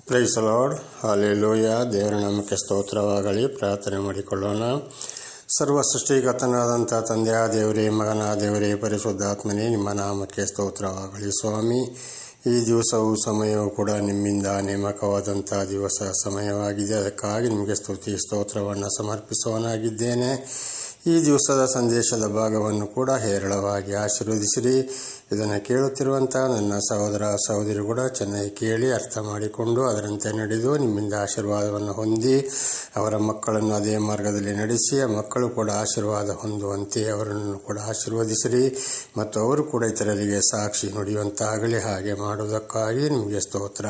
Price lord, hallelujah. ದೇವರ ನಾಮಕ್ಕೆ ಸ್ತೋತ್ರವಾಗಲಿ. ಪ್ರಾರ್ಥನೆ ಮಾಡಿಕೊಳ್ಳೋಣ. ಸರ್ವ ಸೃಷ್ಟಿಗತನಾದಂಥ ತಂದೆಯ ದೇವರೇ, ಮಗನ ದೇವರೇ, ಪರಿಶುದ್ಧಾತ್ಮನೇ, ನಿಮ್ಮ ನಾಮಕ್ಕೆ ಸ್ತೋತ್ರವಾಗಲಿ. ಸ್ವಾಮಿ, ಈ ದಿವಸವು ಸಮಯವೂ ಕೂಡ ನಿಮ್ಮಿಂದ ನೇಮಕವಾದಂಥ ಸಮಯವಾಗಿದೆ. ಅದಕ್ಕಾಗಿ ನಿಮಗೆ ಸ್ತೋತ್ರವನ್ನು ಸಮರ್ಪಿಸುವನಾಗಿದ್ದೇನೆ. ಈ ದಿವಸದ ಸಂದೇಶದ ಭಾಗವನ್ನು ಕೂಡ ಹೇರಳವಾಗಿ ಆಶೀರ್ವದಿಸಿರಿ. ಇದನ್ನು ಕೇಳುತ್ತಿರುವಂಥ ನನ್ನ ಸಹೋದರ ಸಹೋದರಿ ಕೂಡ ಚೆನ್ನಾಗಿ ಕೇಳಿ ಅರ್ಥ ಮಾಡಿಕೊಂಡು ಅದರಂತೆ ನಡೆದು ನಿಮ್ಮಿಂದ ಆಶೀರ್ವಾದವನ್ನು ಹೊಂದಿ ಅವರ ಮಕ್ಕಳನ್ನು ಅದೇ ಮಾರ್ಗದಲ್ಲಿ ನಡೆಸಿ ಆ ಮಕ್ಕಳು ಕೂಡ ಆಶೀರ್ವಾದ ಹೊಂದುವಂತೆ ಅವರನ್ನು ಕೂಡ ಆಶೀರ್ವದಿಸಿರಿ ಮತ್ತು ಅವರು ಕೂಡ ಇತರರಿಗೆ ಸಾಕ್ಷಿ ನುಡಿಯುವಂತಾಗಲಿ. ಹಾಗೆ ಮಾಡುವುದಕ್ಕಾಗಿ ನಿಮಗೆ ಸ್ತೋತ್ರ.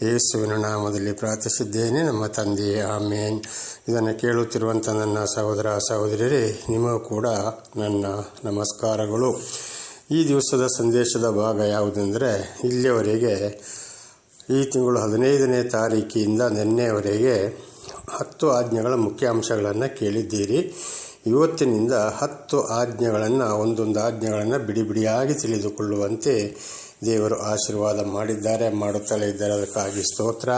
ಯೇಸುವಿನ ನಾಮದಲ್ಲಿ ಪ್ರಾರ್ಥಿಸಿದ್ದೇನೆ, ನಮ್ಮ ತಂದೆಯೇ, ಆಮೇನ್. ಇದನ್ನು ಕೇಳುತ್ತಿರುವಂಥ ನನ್ನ ಸಹೋದರ ಸಹೋದರಿಯರೇ, ನಿಮಗೂ ಕೂಡ ನನ್ನ ನಮಸ್ಕಾರಗಳು. ಈ ದಿವಸದ ಸಂದೇಶದ ಭಾಗ ಯಾವುದೆಂದರೆ, ಇಲ್ಲಿಯವರೆಗೆ ಈ ತಿಂಗಳು 15ನೇ ತಾರೀಕಿಂದ ನಿನ್ನೆಯವರೆಗೆ 10 ಆಜ್ಞೆಗಳ ಮುಖ್ಯ ಅಂಶಗಳನ್ನು ಕೇಳಿದ್ದೀರಿ. ಇವತ್ತಿನಿಂದ 10 ಆಜ್ಞೆಗಳನ್ನು, ಒಂದೊಂದು ಆಜ್ಞೆಗಳನ್ನು ಬಿಡಿಯಾಗಿ ತಿಳಿದುಕೊಳ್ಳುವಂತೆ ದೇವರು ಆಶೀರ್ವಾದ ಮಾಡುತ್ತಲೇ ಇದ್ದಾರೆ. ಅದಕ್ಕಾಗಿ ಸ್ತೋತ್ರ.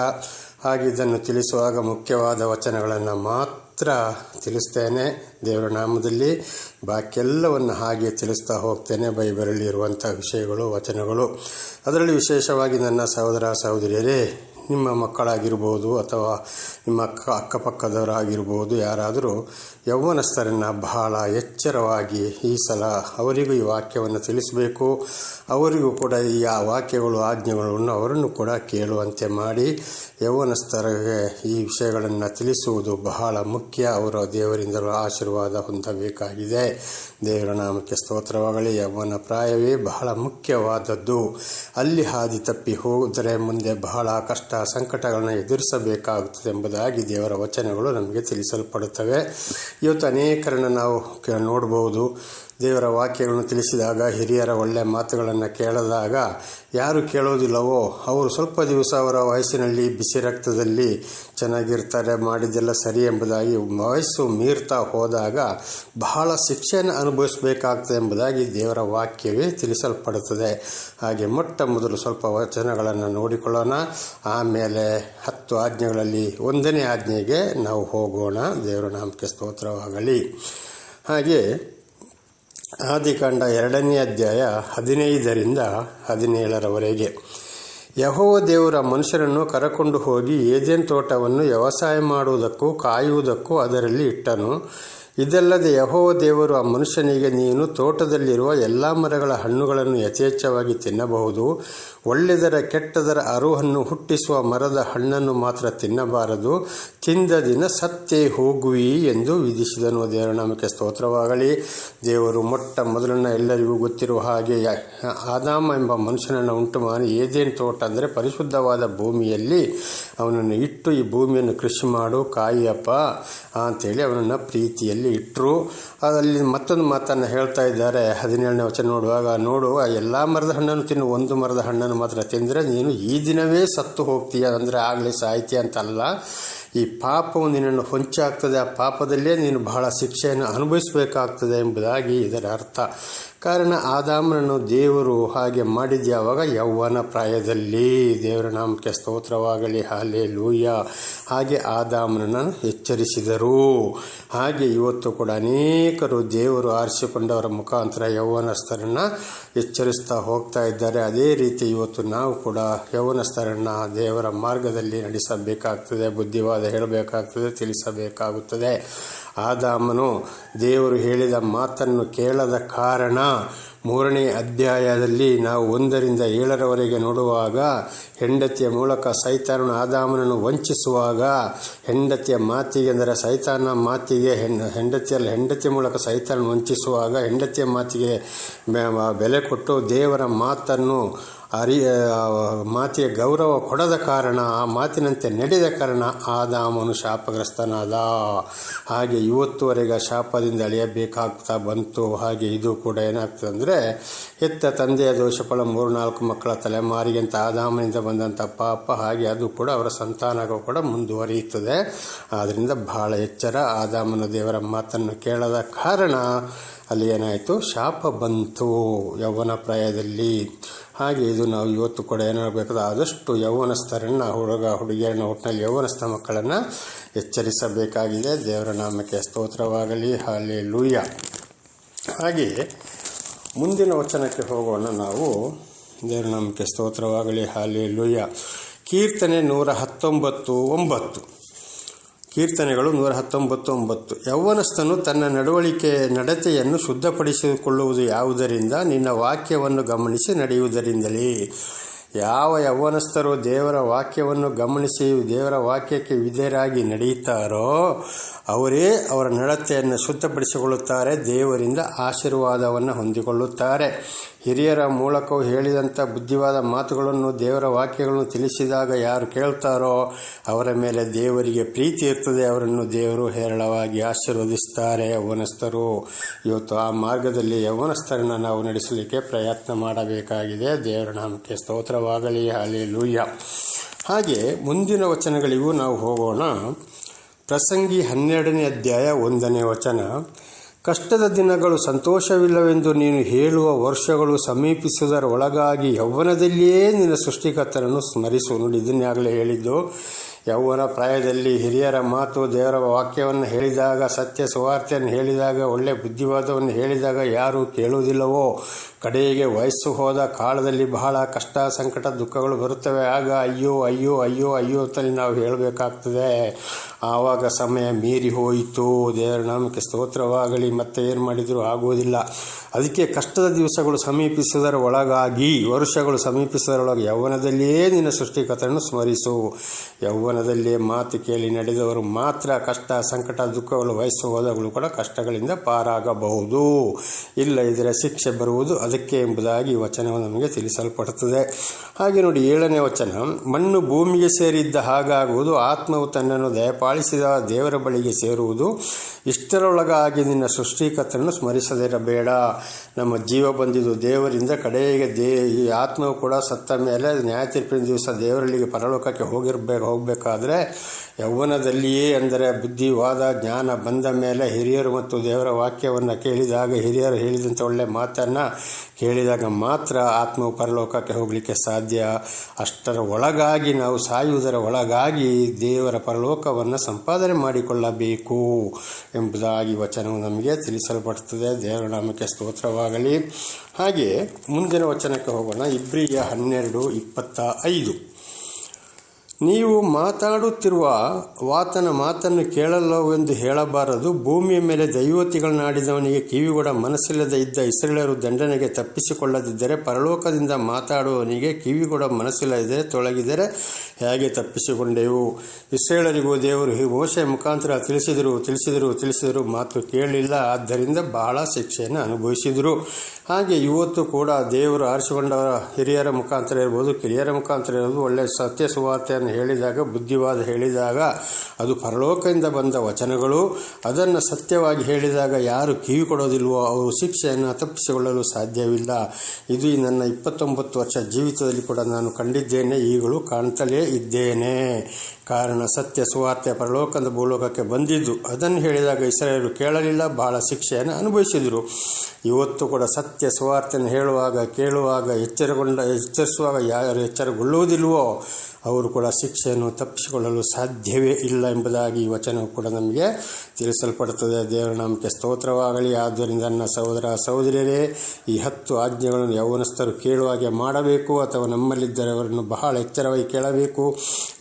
ಹಾಗೆ ಇದನ್ನು ತಿಳಿಸುವಾಗ ಮುಖ್ಯವಾದ ವಚನಗಳನ್ನು ಮಾತ್ರ ತಿಳಿಸ್ತೇನೆ ದೇವರ ನಾಮದಲ್ಲಿ. ಬಾಕಿಯೆಲ್ಲವನ್ನು ಹಾಗೆ ತಿಳಿಸ್ತಾ ಹೋಗ್ತೇನೆ. ಬೈಬಲಲ್ಲಿ ಇರುವಂಥ ವಿಷಯಗಳು, ವಚನಗಳು. ಅದರಲ್ಲಿ ವಿಶೇಷವಾಗಿ ನನ್ನ ಸಹೋದರ ಸಹೋದರಿಯರೇ, ನಿಮ್ಮ ಮಕ್ಕಳಾಗಿರ್ಬೋದು ಅಥವಾ ನಿಮ್ಮ ಅಕ್ಕಪಕ್ಕದವರಾಗಿರ್ಬೋದು, ಯಾರಾದರೂ ಯೌವನಸ್ಥರನ್ನು ಬಹಳ ಎಚ್ಚರವಾಗಿ ಈ ಸಲ ಅವರಿಗೂ ಈ ವಾಕ್ಯವನ್ನು ತಿಳಿಸಬೇಕು. ಅವರಿಗೂ ಕೂಡ ಈ ವಾಕ್ಯಗಳು, ಆಜ್ಞೆಗಳನ್ನು ಅವರನ್ನು ಕೂಡ ಕೇಳುವಂತೆ ಮಾಡಿ ಯೌವನಸ್ಥರಿಗೆ ಈ ವಿಷಯಗಳನ್ನು ತಿಳಿಸುವುದು ಬಹಳ ಮುಖ್ಯ. ಅವರು ದೇವರಿಂದಲೂ ಆಶೀರ್ವಾದ ಹೊಂದಬೇಕಾಗಿದೆ. ದೇವರ ನಾಮಕ್ಕೆ ಸ್ತೋತ್ರವಾಗಲಿ. ಯೌವನ ಪ್ರಾಯವೇ ಬಹಳ ಮುಖ್ಯವಾದದ್ದು. ಅಲ್ಲಿ ಹಾದಿ ತಪ್ಪಿ ಹೋದರೆ ಮುಂದೆ ಬಹಳ ಕಷ್ಟ, ಸಂಕಟಗಳನ್ನು ಎದುರಿಸಬೇಕಾಗುತ್ತದೆ ಎಂಬುದಾಗಿ ದೇವರ ವಚನಗಳು ನಮಗೆ ತಿಳಿಸಲ್ಪಡುತ್ತವೆ. ಇವತ್ತು ಅನೇಕರನ್ನು ನಾವು ನೋಡಬಹುದು. ದೇವರ ವಾಕ್ಯಗಳನ್ನು ತಿಳಿಸಿದಾಗ, ಹಿರಿಯರ ಒಳ್ಳೆಯ ಮಾತುಗಳನ್ನು ಕೇಳಿದಾಗ ಯಾರು ಕೇಳೋದಿಲ್ಲವೋ ಅವರು ಸ್ವಲ್ಪ ದಿವಸ ಅವರ ವಯಸ್ಸಿನಲ್ಲಿ ಬಿಸಿ ರಕ್ತದಲ್ಲಿ ಚೆನ್ನಾಗಿರ್ತಾರೆ, ಮಾಡಿದ್ದೆಲ್ಲ ಸರಿ ಎಂಬುದಾಗಿ ವಯಸ್ಸು ಮೀರ್ತಾ ಹೋದಾಗ ಬಹಳ ಶಿಕ್ಷೆಯನ್ನು ಅನುಭವಿಸಬೇಕಾಗ್ತದೆ ಎಂಬುದಾಗಿ ದೇವರ ವಾಕ್ಯವೇ ತಿಳಿಸಲ್ಪಡುತ್ತದೆ. ಹಾಗೆ ಮೊಟ್ಟ ಮೊದಲು ಸ್ವಲ್ಪ ವಚನಗಳನ್ನು ನೋಡಿಕೊಳ್ಳೋಣ. ಆಮೇಲೆ 10 ಆಜ್ಞೆಗಳಲ್ಲಿ 1ನೇ ಆಜ್ಞೆಗೆ ನಾವು ಹೋಗೋಣ. ದೇವರ ನಾಮಕ್ಕೆ ಸ್ತೋತ್ರವಾಗಲಿ. ಹಾಗೆ ಆದಿಕಾಂಡ 2ನೇ ಅಧ್ಯಾಯ 15ರಿಂದ 17ರವರೆಗೆ. ಯೆಹೋವ ದೇವರ ಮನುಷ್ಯರನ್ನು ಕರಕೊಂಡು ಹೋಗಿ ಏದೆನ್ ತೋಟವನ್ನು ವ್ಯವಸಾಯ ಮಾಡುವುದಕ್ಕೂ ಕಾಯುವುದಕ್ಕೂ ಅದರಲ್ಲಿ ಇಟ್ಟನು. ಇದಲ್ಲದೆ ಯೆಹೋವ ದೇವರು ಆ ಮನುಷ್ಯನಿಗೆ, ನೀನು ತೋಟದಲ್ಲಿರುವ ಎಲ್ಲ ಮರಗಳ ಹಣ್ಣುಗಳನ್ನು ಯಥೇಚ್ಛವಾಗಿ ತಿನ್ನಬಹುದು, ಒಳ್ಳೆದರ ಕೆಟ್ಟದರ ಅರುಹನ್ನು ಹುಟ್ಟಿಸುವ ಮರದ ಹಣ್ಣನ್ನು ಮಾತ್ರ ತಿನ್ನಬಾರದು, ತಿಂದ ದಿನ ಸತ್ತೇ ಹೋಗುವಿ ಎಂದು ವಿಧಿಸಿದನು. ದೇವರ ನಾಮಕ್ಕೆ ಸ್ತೋತ್ರವಾಗಲಿ. ದೇವರು ಮೊಟ್ಟ ಮೊದಲನ್ನ ಎಲ್ಲರಿಗೂ ಗೊತ್ತಿರುವ ಹಾಗೆ ಆದಾಮ ಎಂಬ ಮನುಷ್ಯನನ್ನು ಉಂಟು ಮಾಡಿ ಏದೇನ್ ತೋಟ ಅಂದರೆ ಪರಿಶುದ್ಧವಾದ ಭೂಮಿಯಲ್ಲಿ ಅವನನ್ನು ಇಟ್ಟು, ಈ ಭೂಮಿಯನ್ನು ಕೃಷಿ ಮಾಡು, ಕಾಯಿಯಪ್ಪ ಅಂಥೇಳಿ ಅವನನ್ನು ಪ್ರೀತಿಯಲ್ಲಿ ಇಟ್ಟರು. ಅದರಲ್ಲಿ ಮತ್ತೊಂದು ಮಾತನ್ನು ಹೇಳ್ತಾ ಇದ್ದಾರೆ. 17ನೇ ವಚನ ನೋಡುವಾಗ, ನೋಡು, ಎಲ್ಲ ಮರದ ಹಣ್ಣನ್ನು ತಿನ್ನು, ಒಂದು ಮರದ ಹಣ್ಣನ್ನು ಮಾತ್ರ ತಿಂದರೆ ನೀನು ಈ ದಿನವೇ ಸತ್ತು ಹೋಗ್ತೀಯ. ಅಂದರೆ ಆಗಲೇ ಸಾಯ್ತೀಯ ಅಂತಲ್ಲ, ಈ ಪಾಪವು ನಿನ್ನನ್ನು ಹೊಂಚಾಗ್ತದೆ, ಆ ಪಾಪದಲ್ಲೇ ನೀನು ಬಹಳ ಶಿಕ್ಷೆಯನ್ನು ಅನುಭವಿಸಬೇಕಾಗ್ತದೆ ಎಂಬುದಾಗಿ ಇದರ ಅರ್ಥ. ಕಾರಣ ಆದಾಮನನ್ನು ದೇವರು ಹಾಗೆ ಮಾಡಿದ್ಯಾವಾಗ? ಯೌವನ ಪ್ರಾಯದಲ್ಲಿ. ದೇವರ ನಾಮಕ್ಕೆ ಸ್ತೋತ್ರವಾಗಲಿ. ಹಲ್ಲೆಲೂಯ. ಹಾಗೆ ಆದಾಮನನ್ನು ಎಚ್ಚರಿಸಿದರು. ಹಾಗೆ ಇವತ್ತು ಕೂಡ ಅನೇಕರು ದೇವರು ಆರಿಸಿಕೊಂಡವರ ಮುಖಾಂತರ ಯೌವನಸ್ಥರನ್ನು ಎಚ್ಚರಿಸ್ತಾ ಹೋಗ್ತಾ ಇದ್ದಾರೆ. ಅದೇ ರೀತಿ ಇವತ್ತು ನಾವು ಕೂಡ ಯೌವನಸ್ಥರನ್ನು ದೇವರ ಮಾರ್ಗದಲ್ಲಿ ನಡೆಸಬೇಕಾಗ್ತದೆ, ಬುದ್ಧಿವಾದ ಹೇಳಬೇಕಾಗ್ತದೆ, ತಿಳಿಸಬೇಕಾಗುತ್ತದೆ. ಆದಾಮನು ದೇವರು ಹೇಳಿದ ಮಾತನ್ನು ಕೇಳದ ಕಾರಣ 3ನೇ ಅಧ್ಯಾಯದಲ್ಲಿ ನಾವು 1ರಿಂದ 7ರವರೆಗೆ ನೋಡುವಾಗ, ಹೆಂಡತಿಯ ಮೂಲಕ ಸೈತಾನನು ಆದಾಮನನ್ನು ವಂಚಿಸುವಾಗ, ಹೆಂಡತಿಯ ಮಾತಿಗೆ ಅಂದರೆ ಸೈತಾನ ಮಾತಿಗೆ ಹೆಂಡತಿಯ ಮೂಲಕ ಸೈತಾನನು ವಂಚಿಸುವಾಗ ಹೆಂಡತಿಯ ಮಾತಿಗೆ ಬೆಲೆ ಕೊಟ್ಟು ದೇವರ ಮಾತಿಗೆ ಗೌರವ ಕೊಡದ ಕಾರಣ, ಆ ಮಾತಿನಂತೆ ನಡೆದ ಕಾರಣ ಆದಾಮನು ಶಾಪಗ್ರಸ್ತನಾದ. ಹಾಗೆ ಇವತ್ತುವರೆಗೆ ಶಾಪದಿಂದ ಅಳಿಯಬೇಕಾಗ್ತಾ ಬಂತು. ಹಾಗೆ ಇದು ಕೂಡ ಏನಾಗ್ತದೆ ಅಂದರೆ, ಹೆತ್ತ ತಂದೆಯ ದೋಷಫಲ 3-4 ಮಕ್ಕಳ ತಲೆಮಾರಿಗೆ ಅಂತ ಆದಾಮನಿಂದ ಬಂದಂಥ ಪಾಪ, ಹಾಗೆ ಅದು ಕೂಡ ಅವರ ಸಂತಾನಗಳು ಕೂಡ ಮುಂದುವರಿಯುತ್ತದೆ. ಆದ್ದರಿಂದ ಬಹಳ ಎಚ್ಚರ. ಆದಾಮನ ದೇವರ ಮಾತನ್ನು ಕೇಳದ ಕಾರಣ ಅಲ್ಲಿ ಏನಾಯಿತು, ಶಾಪ ಬಂತು ಯೌವನ ಪ್ರಾಯದಲ್ಲಿ. ಹಾಗೆ ಇದು ನಾವು ಇವತ್ತು ಕೂಡ ಏನಾಗಬೇಕಾದ್ರೆ ಆದಷ್ಟು ಯೌವನಸ್ಥರನ್ನು, ಹುಡುಗಿಯರನ್ನ, ಒಟ್ಟಿನಲ್ಲಿ ಯೌವನಸ್ಥ ಮಕ್ಕಳನ್ನು ಎಚ್ಚರಿಸಬೇಕಾಗಿದೆ. ದೇವರ ನಾಮಕ್ಕೆ ಸ್ತೋತ್ರವಾಗಲಿ. ಹಲ್ಲೆಲೂಯಾ. ಹಾಗೆಯೇ ಮುಂದಿನ ವಚನಕ್ಕೆ ಹೋಗೋಣ ನಾವು. ದೇವರ ನಾಮಕ್ಕೆ ಸ್ತೋತ್ರವಾಗಲಿ. ಹಲ್ಲೆಲೂಯಾ. ಕೀರ್ತನೆ 119:9. ಕೀರ್ತನೆಗಳು 119:9. ಯೌವನಸ್ಥನು ತನ್ನ ನಡತೆಯನ್ನು ಶುದ್ಧಪಡಿಸಿಕೊಳ್ಳುವುದು ಯಾವುದರಿಂದ? ನಿನ್ನ ವಾಕ್ಯವನ್ನು ಗಮನಿಸಿ ನಡೆಯುವುದರಿಂದಲೇ. ಯಾವ ಯೌವನಸ್ಥರು ದೇವರ ವಾಕ್ಯವನ್ನು ಗಮನಿಸಿ ದೇವರ ವಾಕ್ಯಕ್ಕೆ ವಿಧೇಯರಾಗಿ ನಡೆಯುತ್ತಾರೋ ಅವರೇ ಅವರ ನಡತೆಯನ್ನು ಶುದ್ಧಪಡಿಸಿಕೊಳ್ಳುತ್ತಾರೆ, ದೇವರಿಂದ ಆಶೀರ್ವಾದವನ್ನು ಹೊಂದಿಕೊಳ್ಳುತ್ತಾರೆ. ಹಿರಿಯರ ಮೂಲಕವೂ ಹೇಳಿದಂಥ ಬುದ್ಧಿವಾದ ಮಾತುಗಳನ್ನು, ದೇವರ ವಾಕ್ಯಗಳನ್ನು ತಿಳಿಸಿದಾಗ ಯಾರು ಕೇಳ್ತಾರೋ ಅವರ ಮೇಲೆ ದೇವರಿಗೆ ಪ್ರೀತಿ ಇರ್ತದೆ. ಅವರನ್ನು ದೇವರು ಹೇರಳವಾಗಿ ಆಶೀರ್ವದಿಸ್ತಾರೆ ಯೌವನಸ್ಥರು. ಇವತ್ತು ಆ ಮಾರ್ಗದಲ್ಲಿ ಯೌವನಸ್ಥರನ್ನು ನಾವು ನಡೆಸಲಿಕ್ಕೆ ಪ್ರಯತ್ನ ಮಾಡಬೇಕಾಗಿದೆ. ದೇವರ ನಾಮಕ್ಕೆ ಸ್ತೋತ್ರವಾಗಲಿ. ಹಲ್ಲೆಲೂಯಾ. ಹಾಗೆ ಮುಂದಿನ ವಚನಗಳಿಗೂ ನಾವು ಹೋಗೋಣ. ಪ್ರಸಂಗಿ 12ನೇ ಅಧ್ಯಾಯ 1ನೇ ವಚನ. ಕಷ್ಟದ ದಿನಗಳು ಸಂತೋಷವಿಲ್ಲವೆಂದು ನೀನು ಹೇಳುವ ವರ್ಷಗಳು ಸಮೀಪಿಸುವುದರ ಒಳಗಾಗಿ ಯೌವನದಲ್ಲಿಯೇ ನಿನ್ನ ಸೃಷ್ಟಿಕರ್ತನನ್ನು ಸ್ಮರಿಸು. ನೋಡಿ, ಇದನ್ನೇ ಹೇಳಿದ್ದು. ಯೌವನ ಪ್ರಾಯದಲ್ಲಿ ಹಿರಿಯರ ಮಾತು, ದೇವರ ವಾಕ್ಯವನ್ನು ಹೇಳಿದಾಗ, ಸತ್ಯ ಸುವಾರ್ತೆಯನ್ನು ಹೇಳಿದಾಗ, ಒಳ್ಳೆಯ ಬುದ್ಧಿವಾದವನ್ನು ಹೇಳಿದಾಗ ಯಾರು ಕೇಳುವುದಿಲ್ಲವೋ, ಕಡೆಗೆ ವಯಸ್ಸು ಹೋದ ಕಾಲದಲ್ಲಿ ಬಹಳ ಕಷ್ಟ, ಸಂಕಟ, ದುಃಖಗಳು ಬರುತ್ತವೆ. ಆಗ ಅಯ್ಯೋ ಅಯ್ಯೋ ಅಯ್ಯೋ ಅಯ್ಯೋ ಅಂತಲೇ ನಾವು ಹೇಳಬೇಕಾಗ್ತದೆ. ಆವಾಗ ಸಮಯ ಮೀರಿ ಹೋಯಿತು. ದೇವರ ನಾಮಕ್ಕೆ ಸ್ತೋತ್ರವಾಗಲಿ. ಮತ್ತೆ ಏನು ಮಾಡಿದರೂ ಆಗುವುದಿಲ್ಲ. ಅದಕ್ಕೆ ಕಷ್ಟದ ದಿವಸಗಳು ಸಮೀಪಿಸುವುದರ ಒಳಗಾಗಿ, ವರ್ಷಗಳು ಸಮೀಪಿಸುವುದರೊಳಗೆ ಯೌವನದಲ್ಲಿಯೇ ನಿನ್ನ ಸೃಷ್ಟಿಕರ್ತನನ್ನು ಸ್ಮರಿಸು. ಯೌವನದಲ್ಲಿಯೇ ಮಾತು ಕೇಳಿ ನಡೆದವರು ಮಾತ್ರ ಕಷ್ಟ, ಸಂಕಟ, ದುಃಖಗಳು, ವಯಸ್ಸು ಹೋದಗಳು ಕೂಡ ಕಷ್ಟಗಳಿಂದ ಪಾರಾಗಬಹುದು. ಇಲ್ಲ ಇದರ ಶಿಕ್ಷೆ ಬರುವುದು ಅದಕ್ಕೆ ಎಂಬುದಾಗಿ ವಚನವು ನಮಗೆ ತಿಳಿಸಲ್ಪಡುತ್ತದೆ. ಹಾಗೆ ನೋಡಿ 7ನೇ ವಚನ. ಮಣ್ಣು ಭೂಮಿಗೆ ಸೇರಿದ್ದ ಹಾಗಾಗುವುದು, ಆತ್ಮವು ತನ್ನನ್ನು ದಯಪಾಲಿಸಿದ ದೇವರ ಬಳಿಗೆ ಸೇರುವುದು. ಇಷ್ಟರೊಳಗಾಗಿ ನಿನ್ನ ಸೃಷ್ಟಿಕರ್ತನನ್ನು ಸ್ಮರಿಸದಿರಬೇಡ. ನಮ್ಮ ಜೀವ ಬಂದಿದ್ದು ದೇವರಿಂದ. ಕಡೆಗೆ ಈ ಆತ್ಮವು ಕೂಡ ಸತ್ತ ಮೇಲೆ ನ್ಯಾಯ ತೀರ್ಪಿನ ದಿವಸ ದೇವರಲ್ಲಿಗೆ ಪರಲೋಕಕ್ಕೆ ಹೋಗಬೇಕಾದ್ರೆ ಯೌವನದಲ್ಲಿಯೇ, ಅಂದರೆ ಬುದ್ಧಿವಾದ ಜ್ಞಾನ ಬಂದ ಮೇಲೆ, ಹಿರಿಯರು ಮತ್ತು ದೇವರ ವಾಕ್ಯವನ್ನು ಕೇಳಿದಾಗ, ಹಿರಿಯರು ಹೇಳಿದಂಥ ಒಳ್ಳೆ ಮಾತನ್ನು ಕೇಳಿದಾಗ ಮಾತ್ರ ಆತ್ಮವು ಪರಲೋಕಕ್ಕೆ ಹೋಗಲಿಕ್ಕೆ ಸಾಧ್ಯ. ಅಷ್ಟರ ಒಳಗಾಗಿ, ನಾವು ಸಾಯುವುದರ ಒಳಗಾಗಿ ದೇವರ ಪರಲೋಕವನ್ನು ಸಂಪಾದನೆ ಮಾಡಿಕೊಳ್ಳಬೇಕು ಎಂಬುದಾಗಿ ವಚನವು ನಮಗೆ ತಿಳಿಸಲ್ಪಡುತ್ತದೆ. ದೇವರ ನಾಮಕ್ಕೆ ಸ್ತೋತ್ರವಾಗಲಿ. ಹಾಗೆ ಮುಂದಿನ ವಚನಕ್ಕೆ ಹೋಗೋಣ. ಇಬ್ರಿಯ 12:25. ನೀವು ಮಾತಾಡುತ್ತಿರುವ ವಾತನ ಮಾತನ್ನು ಕೇಳಲ್ಲವೆಂದು ಹೇಳಬಾರದು. ಭೂಮಿಯ ಮೇಲೆ ದೈವೋಕ್ತಿಗಳನ್ನಾಡಿದವನಿಗೆ ಕಿವಿಗೊಡ ಮನಸ್ಸಿಲ್ಲದೆ ಇದ್ದ ಇಸ್ರಾಯೇಲರು ದಂಡನೆಗೆ ತಪ್ಪಿಸಿಕೊಳ್ಳದಿದ್ದರೆ, ಪರಲೋಕದಿಂದ ಮಾತಾಡುವವನಿಗೆ ಕಿವಿಗೊಡ ಮನಸ್ಸಿಲ್ಲದೆ ತೊಳಗಿದರೆ ಹೇಗೆ ತಪ್ಪಿಸಿಕೊಂಡೆವು? ಇಸ್ರಾಯೇಲರಿಗೂ ದೇವರು ಮೋಶೆಯ ಮುಖಾಂತರ ತಿಳಿಸಿದರು, ಮಾತು ಕೇಳಲಿಲ್ಲ. ಆದ್ದರಿಂದ ಬಹಳ ಶಿಕ್ಷೆಯನ್ನು ಅನುಭವಿಸಿದರು. ಹಾಗೆ ಇವತ್ತು ಕೂಡ ದೇವರು ಆರಿಸಿಕೊಂಡವರ ಹಿರಿಯರ ಮುಖಾಂತರ ಇರ್ಬೋದು, ಕಿರಿಯರ ಮುಖಾಂತರ ಇರ್ಬೋದು, ಒಳ್ಳೆಯ ಸತ್ಯ ಸುವಾರ್ತೆಯನ್ನು ಹೇಳಿದಾಗ, ಬುದ್ಧಿವಾದ ಹೇಳಿದಾಗ ಅದು ಪರಲೋಕದಿಂದ ಬಂದ ವಚನಗಳು. ಅದನ್ನು ಸತ್ಯವಾಗಿ ಹೇಳಿದಾಗ ಯಾರು ಕಿವಿ ಕೊಡೋದಿಲ್ವೋ ಅವರು ಶಿಕ್ಷೆಯನ್ನು ತಪ್ಪಿಸಿಕೊಳ್ಳಲು ಸಾಧ್ಯವಿಲ್ಲ. ಇದು ನನ್ನ 29 ವರ್ಷ ಜೀವಿತದಲ್ಲಿ ಕೂಡ ನಾನು ಕಂಡಿದ್ದೇನೆ, ಈಗಲೂ ಕಾಣ್ತಲೇ ಇದ್ದೇನೆ. ಕಾರಣ ಸತ್ಯ ಸುವಾರ್ತೆ ಪರಲೋಕದ ಭೂಲೋಕಕ್ಕೆ ಬಂದಿದ್ದು. ಅದನ್ನು ಹೇಳಿದಾಗ ಇಸ್ರಾಯೇಲರು ಕೇಳಲಿಲ್ಲ, ಬಹಳ ಶಿಕ್ಷೆಯನ್ನು ಅನುಭವಿಸಿದರು. ಇವತ್ತು ಕೂಡ ಸತ್ಯ ಸುವಾರ್ತೆಯನ್ನು ಹೇಳುವಾಗ, ಕೇಳುವಾಗ, ಎಚ್ಚರಿಸುವಾಗ ಯಾರು ಎಚ್ಚರಗೊಳ್ಳುವುದಿಲ್ವೋ ಅವರು ಕೂಡ ಶಿಕ್ಷೆಯನ್ನು ತಪ್ಪಿಸಿಕೊಳ್ಳಲು ಸಾಧ್ಯವೇ ಇಲ್ಲ ಎಂಬುದಾಗಿ ಈ ವಚನವು ಕೂಡ ನಮಗೆ ತಿಳಿಸಲ್ಪಡುತ್ತದೆ. ದೇವರ ನಾಮಕ್ಕೆ ಸ್ತೋತ್ರವಾಗಲಿ. ಆದ್ದರಿಂದ ನನ್ನ ಸಹೋದರ ಸಹೋದರಿಯರೇ, ಈ 10 ಆಜ್ಞೆಗಳನ್ನು ಯೌವನಸ್ಥರು ಕೇಳುವಾಗೆ ಮಾಡಬೇಕು, ಅಥವಾ ನಮ್ಮಲ್ಲಿದ್ದರೆ ಅವರನ್ನು ಬಹಳ ಎಚ್ಚರವಾಗಿ ಕೇಳಬೇಕು.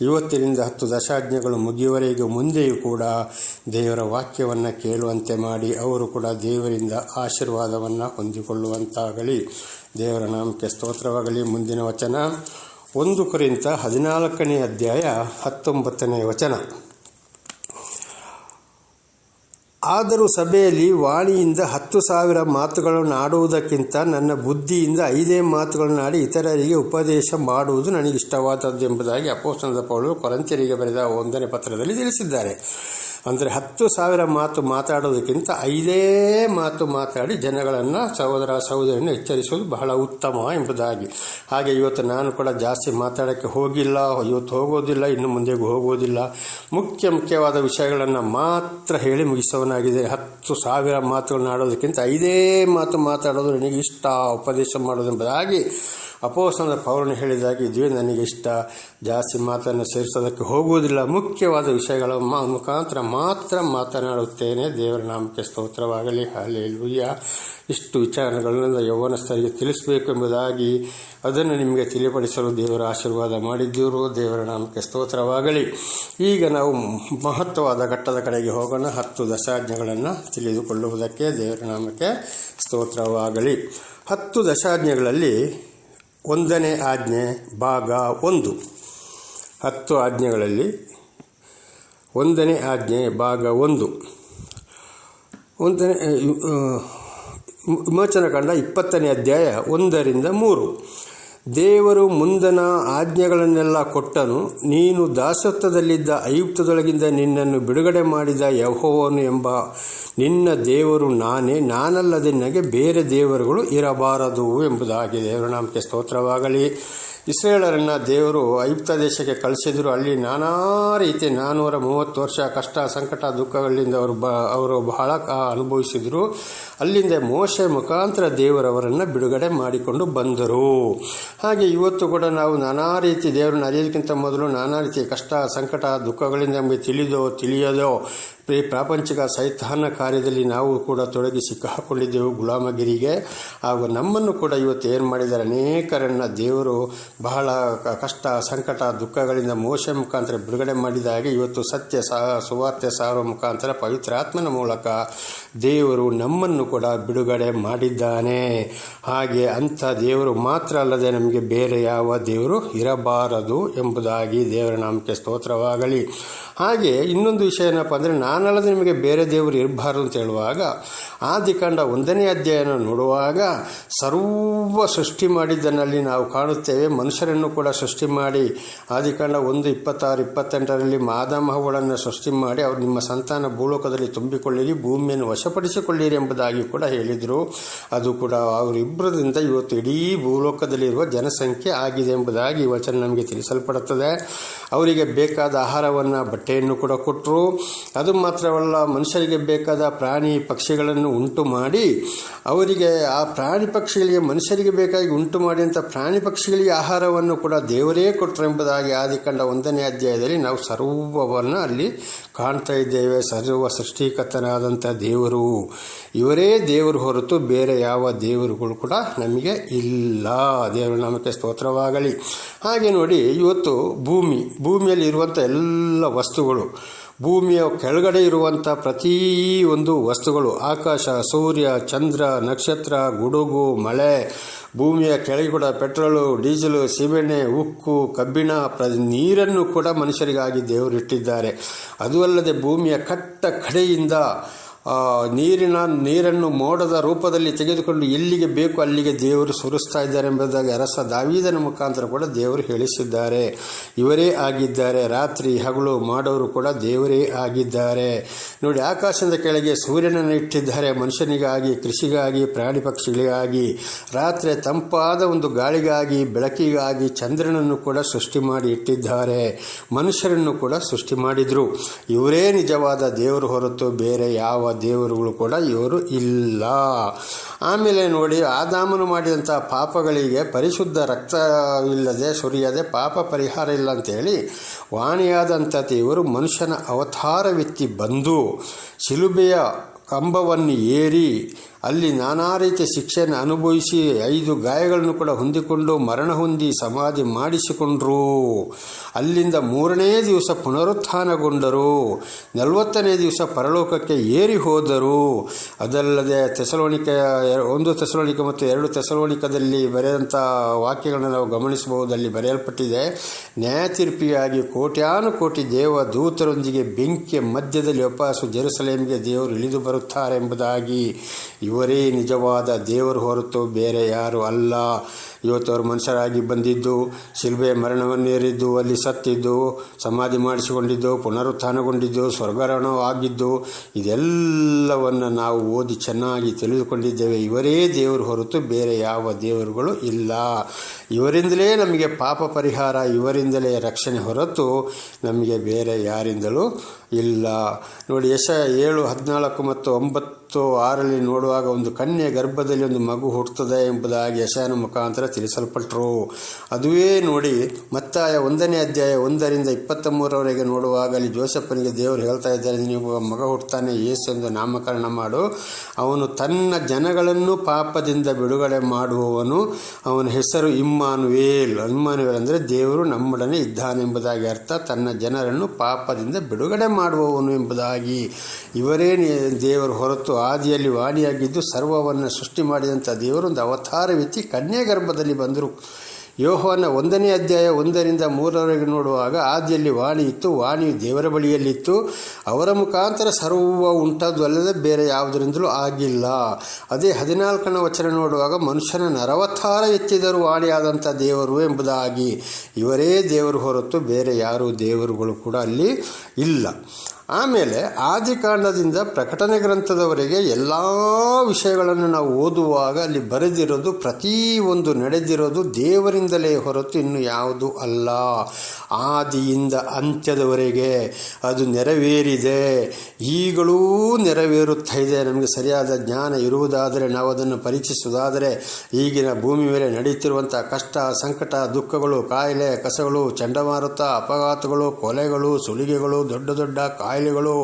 ಇವತ್ತಿನಿಂದ 10 ದಶಾಜ್ಞೆಗಳು ಮುಗಿಯುವವರೆಗೂ ಮುಂದೆಯೂ ಕೂಡ ದೇವರ ವಾಕ್ಯವನ್ನು ಕೇಳುವಂತೆ ಮಾಡಿ ಅವರು ಕೂಡ ದೇವರಿಂದ ಆಶೀರ್ವಾದವನ್ನು ಹೊಂದಿಕೊಳ್ಳುವಂತಾಗಲಿ. ದೇವರ ನಾಮಕ್ಕೆ ಸ್ತೋತ್ರವಾಗಲಿ. ಮುಂದಿನ ವಚನ 1 ಕೊರಿಂಥ 14ನೇ ಅಧ್ಯಾಯ 19ನೇ ವಚನ. ಆದರೂ ಸಭೆಯಲ್ಲಿ ವಾಣಿಯಿಂದ 10,000 ಮಾತುಗಳನ್ನು ಆಡುವುದಕ್ಕಿಂತ ನನ್ನ ಬುದ್ಧಿಯಿಂದ 5 ಮಾತುಗಳನ್ನು ಆಡಿ ಇತರರಿಗೆ ಉಪದೇಶ ಮಾಡುವುದು ನನಗಿಷ್ಟವಾದದ್ದು ಎಂಬುದಾಗಿ ಅಪೊಸ್ತಲನಾದ ಪೌಲನು ಕೊರಿಂಥರಿಗೆ ಬರೆದ 1ನೇ ಪತ್ರದಲ್ಲಿ ತಿಳಿಸಿದ್ದಾರೆ. ಅಂದರೆ 10,000 ಮಾತು ಮಾತಾಡೋದಕ್ಕಿಂತ 5 ಮಾತು ಮಾತಾಡಿ ಜನಗಳನ್ನು ಸಹೋದರ ಸಹೋದರಿಯನ್ನು ಎಚ್ಚರಿಸುವುದು ಬಹಳ ಉತ್ತಮ ಎಂಬುದಾಗಿ. ಹಾಗೆ ಇವತ್ತು ನಾನು ಕೂಡ ಜಾಸ್ತಿ ಮಾತಾಡೋಕ್ಕೆ ಹೋಗಿಲ್ಲ, ಇವತ್ತು ಹೋಗೋದಿಲ್ಲ, ಇನ್ನು ಮುಂದೆಗೂ ಹೋಗೋದಿಲ್ಲ. ಮುಖ್ಯವಾದ ವಿಷಯಗಳನ್ನು ಮಾತ್ರ ಹೇಳಿ ಮುಗಿಸೋನಾಗಿದೆ. 10,000 ಮಾತುಗಳನ್ನ ಆಡೋದಕ್ಕಿಂತ 5 ಮಾತು ಮಾತಾಡೋದು ನನಗೆ ಇಷ್ಟ, ಉಪದೇಶ ಮಾಡೋದೆಂಬುದಾಗಿ ಅಪೊಸ್ತಲನಾದ ಪೌಲನು ಹೇಳಿದಾಗೆ ಇದುವೇ ನನಗೆ ಇಷ್ಟ. ಜಾಸ್ತಿ ಮಾತನ್ನು ಸೇರಿಸೋದಕ್ಕೆ ಹೋಗುವುದಿಲ್ಲ, ಮುಖ್ಯವಾದ ವಿಷಯಗಳ ಮುಖಾಂತರ ಮಾತ್ರ ಮಾತನಾಡುತ್ತೇನೆ. ದೇವರ ನಾಮಕ್ಕೆ ಸ್ತೋತ್ರವಾಗಲಿ. ಹಲ್ಲೆಲೂಯಾ. ಇಷ್ಟು ವಿಚಾರಗಳನ್ನು ಯೌವನಸ್ಥರಿಗೆ ತಿಳಿಸಬೇಕು ಎಂಬುದಾಗಿ ಅದನ್ನು ನಿಮಗೆ ತಿಳಿಪಡಿಸಲು ದೇವರ ಆಶೀರ್ವಾದ ಮಾಡಿದ್ದೀರು. ದೇವರ ನಾಮಕ್ಕೆ ಸ್ತೋತ್ರವಾಗಲಿ. ಈಗ ನಾವು ಮಹತ್ವವಾದ ಘಟ್ಟದ ಕಡೆಗೆ ಹೋಗೋಣ. 10 ದಶಾಜ್ಞೆಗಳನ್ನು ತಿಳಿದುಕೊಳ್ಳುವುದಕ್ಕೆ ದೇವರ ನಾಮಕ್ಕೆ ಸ್ತೋತ್ರವಾಗಲಿ. 10 ದಶಾಜ್ಞೆಗಳಲ್ಲಿ 1ನೇ ಆಜ್ಞೆ ಭಾಗ 1. 10 ಆಜ್ಞೆಗಳಲ್ಲಿ 1ನೇ ಆಜ್ಞೆ ಭಾಗ 1. ವಿಮೋಚನಕಾಂಡ 20ನೇ ಅಧ್ಯಾಯ 1-3. ದೇವರು ಮುಂದನ ಆಜ್ಞೆಗಳನ್ನೆಲ್ಲ ಕೊಟ್ಟನು. ನೀನು ದಾಸತ್ವದಲ್ಲಿದ್ದ ಐಗುಪ್ತದೊಳಗಿಂದ ನಿನ್ನನ್ನು ಬಿಡುಗಡೆ ಮಾಡಿದ ಯೆಹೋವನು ಎಂಬ ನಿನ್ನ ದೇವರು ನಾನೇ, ನಾನಲ್ಲದೆ ನಿನಗೆ ಬೇರೆ ದೇವರುಗಳು ಇರಬಾರದು ಎಂಬುದಾಗಿ. ದೇವರ ನಾಮಕ್ಕೆ ಸ್ತೋತ್ರವಾಗಲಿ. ಇಸ್ರೇಲರನ್ನು ದೇವರು ಐಗುಪ್ತ ದೇಶಕ್ಕೆ ಕಳಿಸಿದರು. ಅಲ್ಲಿ ನಾನಾ ರೀತಿ 430 ವರ್ಷ ಕಷ್ಟ ಸಂಕಟ ದುಃಖಗಳಿಂದ ಅವರು ಬಹಳ ಅನುಭವಿಸಿದರು. ಅಲ್ಲಿಂದ ಮೋಶೆ ಮುಖಾಂತರ ದೇವರವರನ್ನು ಬಿಡುಗಡೆ ಮಾಡಿಕೊಂಡು ಬಂದರು. ಹಾಗೆ ಇವತ್ತು ಕೂಡ ನಾವು ನಾನಾ ರೀತಿ ದೇವರನ್ನು ಅರಿಯೋದಕ್ಕಿಂತ ಮೊದಲು ನಾನಾ ರೀತಿಯ ಕಷ್ಟ ಸಂಕಟ ದುಃಖಗಳಿಂದ ನಮಗೆ ತಿಳಿಯದೋ ಪ್ರಾಪಂಚಿಕ ಸೈತಾನ ಕಾರ್ಯದಲ್ಲಿ ನಾವು ಕೂಡ ತೊಡಗಿ ಸಿಕ್ಕಾಕೊಂಡಿದ್ದೆವು, ಗುಲಾಮಗಿರಿಗೆ. ಹಾಗೂ ನಮ್ಮನ್ನು ಕೂಡ ಇವತ್ತು ಏನು ಮಾಡಿದ್ದಾರೆ, ಅನೇಕರನ್ನು ದೇವರು ಬಹಳ ಕಷ್ಟ ಸಂಕಟ ದುಃಖಗಳಿಂದ ಮೋಶೆ ಮುಖಾಂತರ ಬಿಡುಗಡೆ ಮಾಡಿದಾಗ ಇವತ್ತು ಸತ್ಯ ಸುವಾರ್ತೆ ಸಾರುವ ಮುಖಾಂತರ ಪವಿತ್ರಾತ್ಮನ ಮೂಲಕ ದೇವರು ನಮ್ಮನ್ನು ಕೂಡ ಬಿಡುಗಡೆ ಮಾಡಿದ್ದಾನೆ. ಹಾಗೆ ಅಂಥ ದೇವರು ಮಾತ್ರ ಅಲ್ಲದೆ ನಮಗೆ ಬೇರೆ ಯಾವ ದೇವರು ಇರಬಾರದು ಎಂಬುದಾಗಿ ದೇವರ ನಾಮಕ್ಕೆ ಸ್ತೋತ್ರವಾಗಲಿ. ಹಾಗೆ ಇನ್ನೊಂದು ವಿಷಯ ಏನಪ್ಪ ಅಂದರೆ, ನಾನಲ್ಲದೆ ನಿಮಗೆ ಬೇರೆ ದೇವರು ಇರಬಾರದು ಅಂತ ಹೇಳುವಾಗ ಆದಿಕಾಂಡ 1ನೇ ಅಧ್ಯಾಯನ ನೋಡುವಾಗ ಸರ್ವ ಸೃಷ್ಟಿ ಮಾಡಿದ್ದನ್ನಲ್ಲಿ ನಾವು ಕಾಣುತ್ತೇವೆ. ಮನುಷ್ಯರನ್ನು ಕೂಡ ಸೃಷ್ಟಿ ಮಾಡಿ ಆದಿಕಾಂಡ 1:26-28ರಲ್ಲಿ ಆದಾಮ ಹವ್ವಳನ್ನು ಸೃಷ್ಟಿ ಮಾಡಿ ಅವರು ನಿಮ್ಮ ಸಂತಾನ ಭೂಲೋಕದಲ್ಲಿ ತುಂಬಿಕೊಳ್ಳಿರಿ, ಭೂಮಿಯನ್ನು ವಶಪಡಿಸಿಕೊಳ್ಳಿರಿ ಎಂಬುದಾಗಿ ಕೂಡ ಹೇಳಿದರು. ಅದು ಕೂಡ ಅವರಿಬ್ಬರಿಂದ ಇವತ್ತು ಇಡೀ ಭೂಲೋಕದಲ್ಲಿರುವ ಜನಸಂಖ್ಯೆ ಆಗಿದೆ ಎಂಬುದಾಗಿ ಈ ವಚನ ನಮಗೆ ತಿಳಿಸಲ್ಪಡುತ್ತದೆ. ಅವರಿಗೆ ಬೇಕಾದ ಆಹಾರವನ್ನು ಬಟ್ಟೆಯನ್ನು ಕೂಡ ಕೊಟ್ಟರು. ಅದು ಮಾತ್ರವಲ್ಲ, ಮನುಷ್ಯರಿಗೆ ಬೇಕಾದ ಪ್ರಾಣಿ ಪಕ್ಷಿಗಳನ್ನು ಉಂಟು ಮಾಡಿ ಅವರಿಗೆ ಆ ಪ್ರಾಣಿ ಪಕ್ಷಿಗಳಿಗೆ ಮನುಷ್ಯರಿಗೆ ಬೇಕಾಗಿ ಉಂಟು ಮಾಡಿದಂಥ ಪ್ರಾಣಿ ಪಕ್ಷಿಗಳಿಗೆ ಆಹಾರವನ್ನು ಕೂಡ ದೇವರೇ ಕೊಟ್ಟರು ಎಂಬುದಾಗಿ ಆದಿಕಾಂಡ 1ನೇ ಅಧ್ಯಾಯದಲ್ಲಿ ನಾವು ಸರ್ವವನ್ನು ಅಲ್ಲಿ ಕಾಣ್ತಾ ಇದ್ದೇವೆ. ಸರ್ವ ಸೃಷ್ಟಿಕರ್ತನಾದಂಥ ದೇವರು ಇವರೇ ದೇವರು ಹೊರತು ಬೇರೆ ಯಾವ ದೇವರುಗಳು ಕೂಡ ನಮಗೆ ಇಲ್ಲ. ದೇವರ ನಾಮಕ್ಕೆ ಸ್ತೋತ್ರವಾಗಲಿ. ಹಾಗೆ ನೋಡಿ, ಇವತ್ತು ಭೂಮಿಯಲ್ಲಿ ಇರುವಂಥ ಎಲ್ಲ ವಸ್ತುಗಳು, ಭೂಮಿಯ ಕೆಳಗಡೆ ಇರುವಂಥ ಪ್ರತಿಯೊಂದು ವಸ್ತುಗಳು, ಆಕಾಶ, ಸೂರ್ಯ, ಚಂದ್ರ, ನಕ್ಷತ್ರ, ಗುಡುಗು, ಮಳೆ, ಭೂಮಿಯ ಕೆಳಗೆ ಕೂಡ ಪೆಟ್ರೋಲು, ಡೀಸೆಲು, ಸೀಮೆಣ್ಣೆ, ಉಕ್ಕು, ಕಬ್ಬಿಣ, ನೀರನ್ನು ಕೂಡ ಮನುಷ್ಯರಿಗಾಗಿ ದೇವರು ಇಟ್ಟಿದ್ದಾರೆ. ಅದು ಅಲ್ಲದೆ ಭೂಮಿಯ ಕಡೆಯಿಂದ ನೀರನ್ನು ಮೋಡದ ರೂಪದಲ್ಲಿ ತೆಗೆದುಕೊಂಡು ಎಲ್ಲಿಗೆ ಬೇಕು ಅಲ್ಲಿಗೆ ದೇವರು ಸುರಿಸ್ತಾ ಇದ್ದಾರೆ ಎಂಬುದಾಗಿ ಅರಸ ದಾವೀದನ ಮುಖಾಂತರ ಕೂಡ ದೇವರು ಹೇಳಿಸಿದ್ದಾರೆ. ಇವರೇ ಆಗಿದ್ದಾರೆ. ರಾತ್ರಿ ಹಗಲು ಮಾಡೋರು ಕೂಡ ದೇವರೇ ಆಗಿದ್ದಾರೆ. ನೋಡಿ, ಆಕಾಶದ ಕೆಳಗೆ ಸೂರ್ಯನನ್ನು ಇಟ್ಟಿದ್ದಾರೆ ಮನುಷ್ಯನಿಗಾಗಿ, ಕೃಷಿಗಾಗಿ, ಪ್ರಾಣಿ ಪಕ್ಷಿಗಳಿಗಾಗಿ. ರಾತ್ರಿ ತಂಪಾದ ಒಂದು ಗಾಳಿಗಾಗಿ, ಬೆಳಕಿಗಾಗಿ ಚಂದ್ರನನ್ನು ಕೂಡ ಸೃಷ್ಟಿ ಮಾಡಿ ಇಟ್ಟಿದ್ದಾರೆ. ಮನುಷ್ಯರನ್ನು ಕೂಡ ಸೃಷ್ಟಿ ಮಾಡಿದರು. ಇವರೇ ನಿಜವಾದ ದೇವರು ಹೊರತು ಬೇರೆ ಯಾವ ದೇವರುಗಳು ಕೂಡ ಇವರು ಇಲ್ಲ. ಆಮೇಲೆ ನೋಡಿ, ಆದಾಮನು ಮಾಡಿದಂಥ ಪಾಪಗಳಿಗೆ ಪರಿಶುದ್ಧ ರಕ್ತವಿಲ್ಲದೆ ಸುರಿಯದೆ ಪಾಪ ಪರಿಹಾರ ಇಲ್ಲ ಅಂತೇಳಿ ವಾಣಿಯಾದಂಥ ದೇವರು ಮನುಷ್ಯನ ಅವತಾರವೆತ್ತಿ ಬಂದು ಶಿಲುಬೆಯ ಕಂಬವನ್ನು ಏರಿ ಅಲ್ಲಿ ನಾನಾ ರೀತಿಯ ಶಿಕ್ಷೆಯನ್ನು ಅನುಭವಿಸಿ 5 ಗಾಯಗಳನ್ನು ಕೂಡ ಹೊಂದಿಕೊಂಡು ಮರಣ ಹೊಂದಿ ಸಮಾಧಿ ಮಾಡಿಸಿಕೊಂಡರು. ಅಲ್ಲಿಂದ 3ನೇ ದಿವಸ ಪುನರುತ್ಥಾನಗೊಂಡರು. 40ನೇ ದಿವಸ ಪರಲೋಕಕ್ಕೆ ಏರಿ ಹೋದರು. ಅದಲ್ಲದೆ 1 ಥೆಸಲೋನಿಕ ಮತ್ತು 2 ಥೆಸಲೋನಿಕದಲ್ಲಿ ಬರೆದಂಥ ವಾಕ್ಯಗಳನ್ನು ನಾವು ಗಮನಿಸಬಹುದು. ಅಲ್ಲಿ ಬರೆಯಲ್ಪಟ್ಟಿದೆ, ನ್ಯಾಯ ತೀರ್ಪಿಯಾಗಿ ಕೋಟ್ಯಾನುಕೋಟಿ ದೇವ ದೂತರೊಂದಿಗೆ ಬೆಂಕಿಯ ಮಧ್ಯದಲ್ಲಿ ವಾಪಸ್ಸು ಜೆರುಸಲೇಮಿಗೆ ದೇವರು ಇಳಿದು ಬರುತ್ತಾರೆ ಎಂಬುದಾಗಿ. ಇವರೇ ನಿಜವಾದ ದೇವರು ಹೊರತು ಬೇರೆ ಯಾರು ಅಲ್ಲ. ಇವತ್ತು ಅವರು ಮನುಷ್ಯರಾಗಿ ಬಂದಿದ್ದು, ಶಿಲ್ಬೆ ಮರಣವನ್ನೇರಿದ್ದು, ಅಲ್ಲಿ ಸತ್ತಿದ್ದು, ಸಮಾಧಿ ಮಾಡಿಸಿಕೊಂಡಿದ್ದು, ಪುನರುತ್ಥಾನಗೊಂಡಿದ್ದು, ಸ್ವರ್ಗಾರೋಹಣವಾಗಿದ್ದು, ಇದೆಲ್ಲವನ್ನು ನಾವು ಓದಿ ಚೆನ್ನಾಗಿ ತಿಳಿದುಕೊಂಡಿದ್ದೇವೆ. ಇವರೇ ದೇವರು ಹೊರತು ಬೇರೆ ಯಾವ ದೇವರುಗಳು ಇಲ್ಲ. ಇವರಿಂದಲೇ ನಮಗೆ ಪಾಪ ಪರಿಹಾರ, ಇವರಿಂದಲೇ ರಕ್ಷಣೆ ಹೊರತು ನಮಗೆ ಬೇರೆ ಯಾರಿಂದಲೂ ಇಲ್ಲ. ನೋಡಿ, ಯೆಶಾಯ 7:14 ಮತ್ತು 9:6 ನೋಡುವಾಗ ಒಂದು ಕನ್ಯೆ ಗರ್ಭದಲ್ಲಿ ಒಂದು ಮಗು ಹುಟ್ಟುತ್ತದೆ ಎಂಬುದಾಗಿ ಯೆಶಾಯನ ಮುಖಾಂತರ ತಿಳಿಸಲ್ಪಟ್ಟರು. ಅದುವೇ ನೋಡಿ ಮತ್ತಾಯ 1ನೇ ಅಧ್ಯಾಯ 1-23 ನೋಡುವಾಗ ಅಲ್ಲಿ ಜೋಸೆಫನಿಗೆ ದೇವರು ಹೇಳ್ತಾ ಇದ್ದಾರೆ, ನೀವು ಮಗ ಹುಟ್ಟುತ್ತಾನೆ, ಯೇಸು ಎಂದು ನಾಮಕರಣ ಮಾಡು. ಅವನು ತನ್ನ ಜನಗಳನ್ನು ಪಾಪದಿಂದ ಬಿಡುಗಡೆ ಮಾಡುವವನು, ಅವನ ಹೆಸರು ಇಮ್ಮಾನುವೇಲ್. ಅಂದರೆ ದೇವರು ನಮ್ಮೊಡನೆ ಇದ್ದಾನೆಂಬುದಾಗಿ ಅರ್ಥ. ತನ್ನ ಜನರನ್ನು ಪಾಪದಿಂದ ಬಿಡುಗಡೆ ಮಾಡುವವನು ಎಂಬುದಾಗಿ. ಇವರೇ ದೇವರು ಹೊರತು ಆದಿಯಲ್ಲಿ ವಾಣಿಯಾಗಿದ್ದು ಸರ್ವವನ್ನು ಸೃಷ್ಟಿ ಮಾಡಿದಂಥ ದೇವರು ಒಂದು ಅವತಾರವೆತ್ತಿ ಕನ್ಯೆ ಗರ್ಭದಲ್ಲಿ ಬಂದರು. ಯೋಹಾನ 1ನೇ ಅಧ್ಯಾಯ 1-3 ನೋಡುವಾಗ ಆದಿಯಲ್ಲಿ ವಾಣಿ ಇತ್ತು, ವಾಣಿಯು ದೇವರ ಬಳಿಯಲ್ಲಿತ್ತು, ಅವರ ಮುಖಾಂತರ ಸರ್ವ ಉಂಟಾದ್ದು ಅಲ್ಲದೆ ಬೇರೆ ಯಾವುದರಿಂದಲೂ ಆಗಿಲ್ಲ. ಅದೇ 14ನೇ ವಚನ ನೋಡುವಾಗ ಮನುಷ್ಯನ ನರವತಾರ ಎತ್ತಿದರು ವಾಣಿಯಾದಂಥ ದೇವರು ಎಂಬುದಾಗಿ. ಇವರೇ ದೇವರು ಹೊರತು ಬೇರೆ ಯಾರೂ ದೇವರುಗಳು ಕೂಡ ಅಲ್ಲಿ ಇಲ್ಲ. ಆಮೇಲೆ ಆದಿಕಾಂಡದಿಂದ ಪ್ರಕಟಣೆ ಗ್ರಂಥದವರೆಗೆ ಎಲ್ಲ ವಿಷಯಗಳನ್ನು ನಾವು ಓದುವಾಗ ಅಲ್ಲಿ ಬರೆದಿರೋದು, ಪ್ರತಿಯೊಂದು ನಡೆದಿರೋದು ದೇವರಿಂದಲೇ ಹೊರತು ಇನ್ನು ಯಾವುದು ಅಲ್ಲ. ಆದಿಯಿಂದ ಅಂತ್ಯದವರೆಗೆ ಅದು ನೆರವೇರಿದೆ, ಈಗಲೂ ನೆರವೇರುತ್ತಾ ಇದೆ. ನಮಗೆ ಸರಿಯಾದ ಜ್ಞಾನ ಇರುವುದಾದರೆ, ನಾವು ಅದನ್ನು ಪರೀಕ್ಷಿಸುವುದಾದರೆ, ಈಗಿನ ಭೂಮಿ ಮೇಲೆ ನಡೀತಿರುವಂಥ ಕಷ್ಟ, ಸಂಕಟ, ದುಃಖಗಳು, ಕಾಯಿಲೆ, ಕಸಗಳು, ಚಂಡಮಾರುತ, ಅಪಘಾತಗಳು, ಕೊಲೆಗಳು, ಸುಲಿಗೆಗಳು, ದೊಡ್ಡ ದೊಡ್ಡ ಕಾಯಿಲೆಗಳು,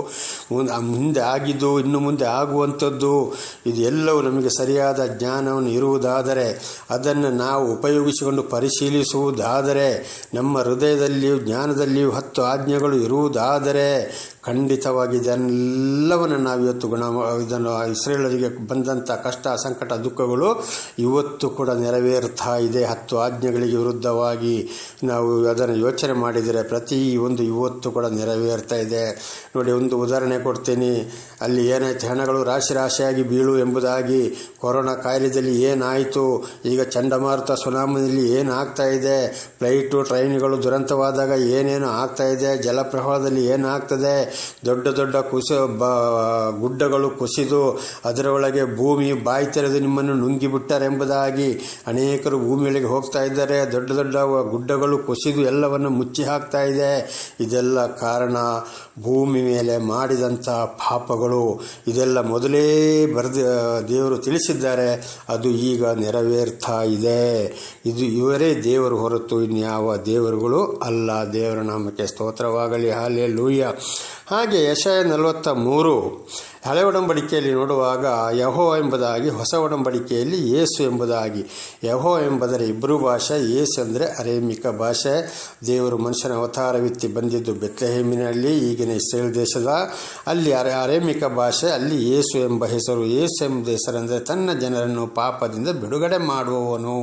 ಮುಂದೆ ಆಗಿದ್ದು ಇನ್ನು ಮುಂದೆ ಆಗುವಂಥದ್ದು, ಇದೆಲ್ಲವೂ ನಮಗೆ ಸರಿಯಾದ ಜ್ಞಾನವನ್ನು ಇರುವುದಾದರೆ, ಅದನ್ನು ನಾವು ಉಪಯೋಗಿಸಿಕೊಂಡು ಪರಿಶೀಲಿಸುವುದಾದರೆ, ನಮ್ಮ ಹೃದಯದಲ್ಲಿಯೂ ಜ್ಞಾನದಲ್ಲಿಯೂ 10 ಆಜ್ಞೆಗಳು ಇರುವುದಾದರೆ ಖಂಡಿತವಾಗಿ ಇದೆಲ್ಲವನ್ನು ನಾವಿವತ್ತು ಇದನ್ನು ಇಸ್ರೇಲರಿಗೆ ಬಂದಂಥ ಕಷ್ಟ, ಸಂಕಟ, ದುಃಖಗಳು ಇವತ್ತು ಕೂಡ ನೆರವೇರ್ತಾ ಇದೆ. 10 ಆಜ್ಞೆಗಳಿಗೆ ವಿರುದ್ಧವಾಗಿ ನಾವು ಅದನ್ನು ಯೋಚನೆ ಮಾಡಿದರೆ ಪ್ರತಿಯೊಂದು ಇವತ್ತು ಕೂಡ ನೆರವೇರ್ತಾ ಇದೆ. ನೋಡಿ, ಒಂದು ಉದಾಹರಣೆ ಕೊಡ್ತೀನಿ. ಅಲ್ಲಿ ಏನಾಯ್ತು, ಹಣಗಳು ರಾಶಿ ರಾಶಿಯಾಗಿ ಬೀಳು ಎಂಬುದಾಗಿ. ಕೊರೋನಾ ಕಾಯಿಲೆಯಲ್ಲಿ ಏನಾಯಿತು, ಈಗ ಚಂಡಮಾರುತ, ಸುನಾಮಿನಲ್ಲಿ ಏನಾಗ್ತಾ ಇದೆ, ಫ್ಲೈಟು ಟ್ರೈನ್ಗಳು ದುರಂತವಾದಾಗ ಏನೇನು ಆಗ್ತಾ ಇದೆ, ಜಲಪ್ರವಾಹದಲ್ಲಿ ಏನಾಗ್ತದೆ, ದೊಡ್ಡ ದೊಡ್ಡ ಗುಡ್ಡಗಳು ಕುಸಿದು ಅದರ ಒಳಗೆ ಭೂಮಿ ಬಾಯಿ ತೆರೆದು ನಿಮ್ಮನ್ನು ನುಂಗಿಬಿಟ್ಟರೆಂಬುದಾಗಿ ಅನೇಕರು ಭೂಮಿಯೊಳಗೆ ಹೋಗ್ತಾ ಇದ್ದಾರೆ. ದೊಡ್ಡ ದೊಡ್ಡ ಗುಡ್ಡಗಳು ಕುಸಿದು ಎಲ್ಲವನ್ನು ಮುಚ್ಚಿ ಹಾಕ್ತಾ ಇದೆ. ಇದೆಲ್ಲ ಕಾರಣ ಭೂಮಿ ಮೇಲೆ ಮಾಡಿದಂಥ ಪಾಪಗಳು. ಇದೆಲ್ಲ ಮೊದಲೇ ದೇವರು ತಿಳಿಸಿದ್ದಾರೆ, ಅದು ಈಗ ನೆರವೇರ್ತಾ ಇದೆ. ಇವರೇ ದೇವರು ಹೊರತು ಇನ್ಯಾವ ದೇವರುಗಳು ಅಲ್ಲ. ದೇವರ ನಾಮಕ್ಕೆ ಸ್ತೋತ್ರವಾಗಲಿ. ಹಲ್ಲೆಲೂಯಾ. ಹಾಗೆ ಯೆಶಾಯ 43 ಹಳೆ ಒಡಂಬಡಿಕೆಯಲ್ಲಿ ನೋಡುವಾಗ ಯೆಹೋವ ಎಂಬುದಾಗಿ, ಹೊಸ ಒಡಂಬಡಿಕೆಯಲ್ಲಿ ಯೇಸು ಎಂಬುದಾಗಿ. ಯೆಹೋವ ಎಂಬುದರ ಇಬ್ರೂ ಭಾಷೆ, ಯೇಸು ಅಂದರೆ ಅರೇಮಿಕ ಭಾಷೆ. ದೇವರು ಮನುಷ್ಯನ ಅವತಾರವೆತ್ತಿ ಬಂದಿದ್ದು ಬೆತ್ಲೆಹೇಮಿನಲ್ಲಿ, ಈಗಿನ ಇಸ್ರೇಲ್ ದೇಶದ ಅಲ್ಲಿ ಅರೇಮಿಕ ಭಾಷೆ, ಅಲ್ಲಿ ಯೇಸು ಎಂಬ ಹೆಸರು. ಯೇಸು ಎಂಬ ಹೆಸರೆಂದರೆ ತನ್ನ ಜನರನ್ನು ಪಾಪದಿಂದ ಬಿಡುಗಡೆ ಮಾಡುವವನು.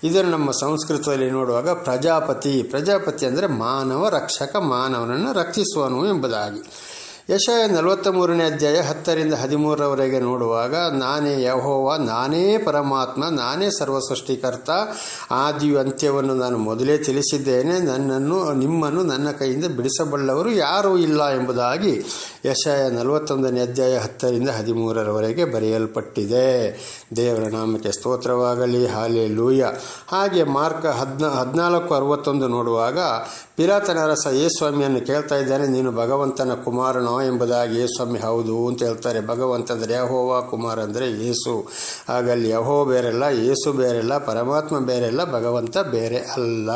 ಇದನ್ನು ನಮ್ಮ ಸಂಸ್ಕೃತದಲ್ಲಿ ನೋಡುವಾಗ ಪ್ರಜಾಪತಿ ಅಂದರೆ ಮಾನವ ರಕ್ಷಕ, ಮಾನವನನ್ನು ರಕ್ಷಿಸುವನು ಎಂಬುದಾಗಿ. ಯೆಶಾಯ 43ನೇ ಅಧ್ಯಾಯ 10-13 ನೋಡುವಾಗ, ನಾನೇ ಯೆಹೋವ, ನಾನೇ ಪರಮಾತ್ಮ, ನಾನೇ ಸರ್ವಸೃಷ್ಟಿಕರ್ತ, ಆದಿಯು ಅಂತ್ಯವನ್ನು ನಾನು ಮೊದಲೇ ತಿಳಿಸಿದ್ದೇನೆ, ನಿಮ್ಮನ್ನು ನನ್ನ ಕೈಯಿಂದ ಬಿಡಿಸಬಲ್ಲವರು ಯಾರೂ ಇಲ್ಲ ಎಂಬುದಾಗಿ ಯೆಶಾಯ 41ನೇ ಅಧ್ಯಾಯ 10-13 ಬರೆಯಲ್ಪಟ್ಟಿದೆ. ದೇವರ ನಾಮಕ್ಕೆ ಸ್ತೋತ್ರವಾಗಲಿ. ಹಲ್ಲೆಲೂಯಾ. ಹಾಗೆ ಮಾರ್ಕ 14:61 ನೋಡುವಾಗ, ಪಿಲಾತನ ಅರಸ ಯೇಸ್ವಾಮಿಯನ್ನು ಕೇಳ್ತಾ ಇದ್ದಾನೆ, ನೀನು ಭಗವಂತನ ಕುಮಾರನೋ ಎಂಬುದಾಗಿ. ಯೇಸ್ವಾಮಿ ಹೌದು ಅಂತ ಹೇಳ್ತಾರೆ. ಭಗವಂತ ಅಂದರೆ ಯೆಹೋವ, ಕುಮಾರ ಅಂದರೆ ಯೇಸು. ಆಗ ಅಲ್ಲಿ ಯೆಹೋವ ಬೇರೆಲ್ಲ, ಯೇಸು ಬೇರೆಲ್ಲ, ಪರಮಾತ್ಮ ಬೇರೆಲ್ಲ, ಭಗವಂತ ಬೇರೆ ಅಲ್ಲ.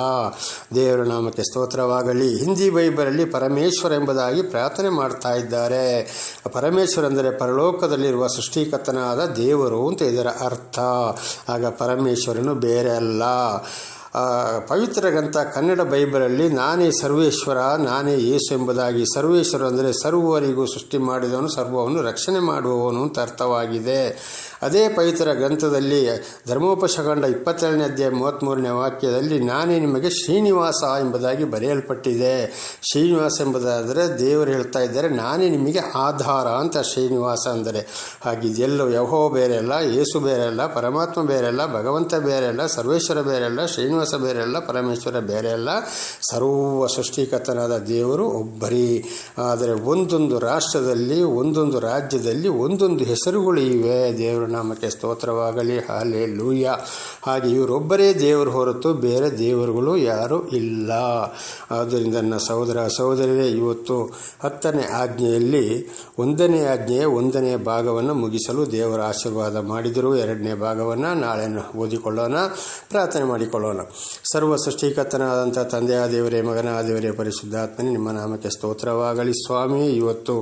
ದೇವರ ನಾಮಕ್ಕೆ ಸ್ತೋತ್ರವಾಗಲಿ. ಹಿಂದಿ ಬೈಬಲಲ್ಲಿ ಪರಮೇಶ್ವರ ಎಂಬುದಾಗಿ ಪ್ರಾರ್ಥನೆ ಮಾಡ್ತಾ ಇದ್ದಾರೆ. ಪರಮೇಶ್ವರ ಅಂದರೆ ಪರಲೋಕದಲ್ಲಿರುವ ಸೃಷ್ಟಿಕರ್ತನಾದ ದೇವರು ಅಂತ ಇದರ ಅರ್ಥ. ಆಗ ಪರಮೇಶ್ವರನು ಬೇರೆ ಅಲ್ಲ. ಪವಿತ್ರ ಗ್ರಂಥ ಕನ್ನಡ ಬೈಬಲಲ್ಲಿ ನಾನೇ ಸರ್ವೇಶ್ವರ, ನಾನೇ ಯೇಸು ಎಂಬುದಾಗಿ. ಸರ್ವೇಶ್ವರ ಅಂದರೆ ಸರ್ವರಿಗೂ ಸೃಷ್ಟಿ ಮಾಡಿದವನು, ಸರ್ವವನ್ನು ರಕ್ಷಣೆ ಮಾಡುವವನು ಅಂತ ಅರ್ಥವಾಗಿದೆ. ಅದೇ ಪವಿತ್ರ ಗ್ರಂಥದಲ್ಲಿ ಧರ್ಮೋಪದೇಶಕಾಂಡ 22ನೇ ಅಧ್ಯಾಯ 33ನೇ ವಾಕ್ಯದಲ್ಲಿ ನಾನೇ ನಿಮಗೆ ಶ್ರೀನಿವಾಸ ಎಂಬುದಾಗಿ ಬರೆಯಲ್ಪಟ್ಟಿದೆ. ಶ್ರೀನಿವಾಸ ಎಂಬುದಾದರೆ ದೇವರು ಹೇಳ್ತಾ ಇದ್ದಾರೆ, ನಾನೇ ನಿಮಗೆ ಆಧಾರ ಅಂತ ಶ್ರೀನಿವಾಸ ಅಂದರೆ. ಹಾಗಿದೆಲ್ಲೋ ಯೆಹೋವ ಬೇರೆ ಅಲ್ಲ, ಯೇಸು ಬೇರೆ ಅಲ್ಲ, ಪರಮಾತ್ಮ ಬೇರೆ ಅಲ್ಲ, ಭಗವಂತ ಬೇರೆ ಅಲ್ಲ, ಸರ್ವೇಶ್ವರ ಬೇರೆ ಅಲ್ಲ, ಶ್ರೀನಿವಾಸ ಬೇರೆ ಅಲ್ಲ, ಪರಮೇಶ್ವರ ಬೇರೆ ಅಲ್ಲ. ಸರ್ವ ಸೃಷ್ಟಿಕರ್ತನಾದ ದೇವರು ಒಬ್ಬರೇ. ಆದರೆ ಒಂದೊಂದು ರಾಷ್ಟ್ರದಲ್ಲಿ, ಒಂದೊಂದು ರಾಜ್ಯದಲ್ಲಿ ಒಂದೊಂದು ಹೆಸರುಗಳು ಇವೆ. ದೇವರ ನಾಮಕ್ಕೆ ಸ್ತೋತ್ರವಾಗಲಿ. ಹಲ್ಲೆಲೂಯಾ. ಹಾಗೆ ಇವರೊಬ್ಬರೇ ದೇವರು ಹೊರತು ಬೇರೆ ದೇವರುಗಳು ಯಾರೂ ಇಲ್ಲ. ಆದ್ದರಿಂದ ನನ್ನ ಸಹೋದರ ಸಹೋದರರೇ, ಇವತ್ತು 10ನೇ ಆಜ್ಞೆಯಲ್ಲಿ 1ನೇ ಆಜ್ಞೆಯ 1ನೇ ಭಾಗವನ್ನು ಮುಗಿಸಲು ದೇವರ ಆಶೀರ್ವಾದ ಮಾಡಿದರು. 2ನೇ ಭಾಗವನ್ನು ನಾಳೆ ಓದಿಕೊಳ್ಳೋಣ, ಪ್ರಾರ್ಥನೆ ಮಾಡಿಕೊಳ್ಳೋಣ. ಸರ್ವ ಸೃಷ್ಟಿಕರ್ತನಾದಂಥ ತಂದೆಯ ದೇವರೇ, ಮಗನ ದೇವರೇ, ಪರಿಶುದ್ಧಾತ್ಮನೇ, ನಿಮ್ಮ ನಾಮಕ್ಕೆ ಸ್ತೋತ್ರವಾಗಲಿ. ಸ್ವಾಮಿ, ಇವತ್ತು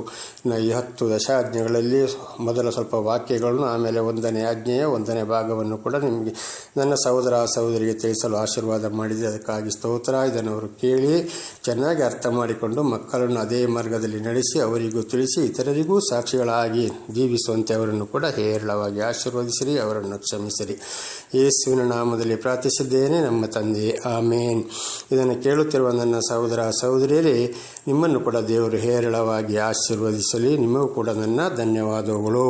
ಈ 10 ದಶಾಜ್ಞೆಗಳಲ್ಲಿ ಮೊದಲ ಸ್ವಲ್ಪ ವಾಕ್ಯಗಳನ್ನು, ಆಮೇಲೆ 1ನೇ ಆಜ್ಞೆಯ 1ನೇ ಭಾಗವನ್ನು ಕೂಡ ನಿಮಗೆ ನನ್ನ ಸಹೋದರ ಸಹೋದರಿಗೆ ತಿಳಿಸಲು ಆಶೀರ್ವಾದ ಮಾಡಿದೆ. ಅದಕ್ಕಾಗಿ ಸ್ತೋತ್ರ. ಇದನ್ನು ಅವರು ಕೇಳಿ ಚೆನ್ನಾಗಿ ಅರ್ಥ ಮಾಡಿಕೊಂಡು ಮಕ್ಕಳನ್ನು ಅದೇ ಮಾರ್ಗದಲ್ಲಿ ನಡೆಸಿ ಅವರಿಗೂ ತಿಳಿಸಿ ಇತರರಿಗೂ ಸಾಕ್ಷಿಗಳಾಗಿ ಜೀವಿಸುವಂತೆ ಅವರನ್ನು ಕೂಡ ಹೇರಳವಾಗಿ ಆಶೀರ್ವದಿಸಿರಿ, ಅವರನ್ನು ಕ್ಷಮಿಸಿರಿ. ಯೇಸುವಿನ ನಾಮದಲ್ಲಿ ಪ್ರಾರ್ಥಿಸಿದ್ದೇನೆ ನಮ್ಮ ತಂದೆ, ಆಮೇನ್. ಇದನ್ನು ಕೇಳುತ್ತಿರುವ ನನ್ನ ಸಹೋದರ ಸಹೋದರಿಯರೇ, ನಿಮ್ಮನ್ನು ಕೂಡ ದೇವರು ಹೇರಳವಾಗಿ ಆಶೀರ್ವದಿಸಲಿ. ನಿಮಗೂ ಕೂಡ ನನ್ನ ಧನ್ಯವಾದಗಳು.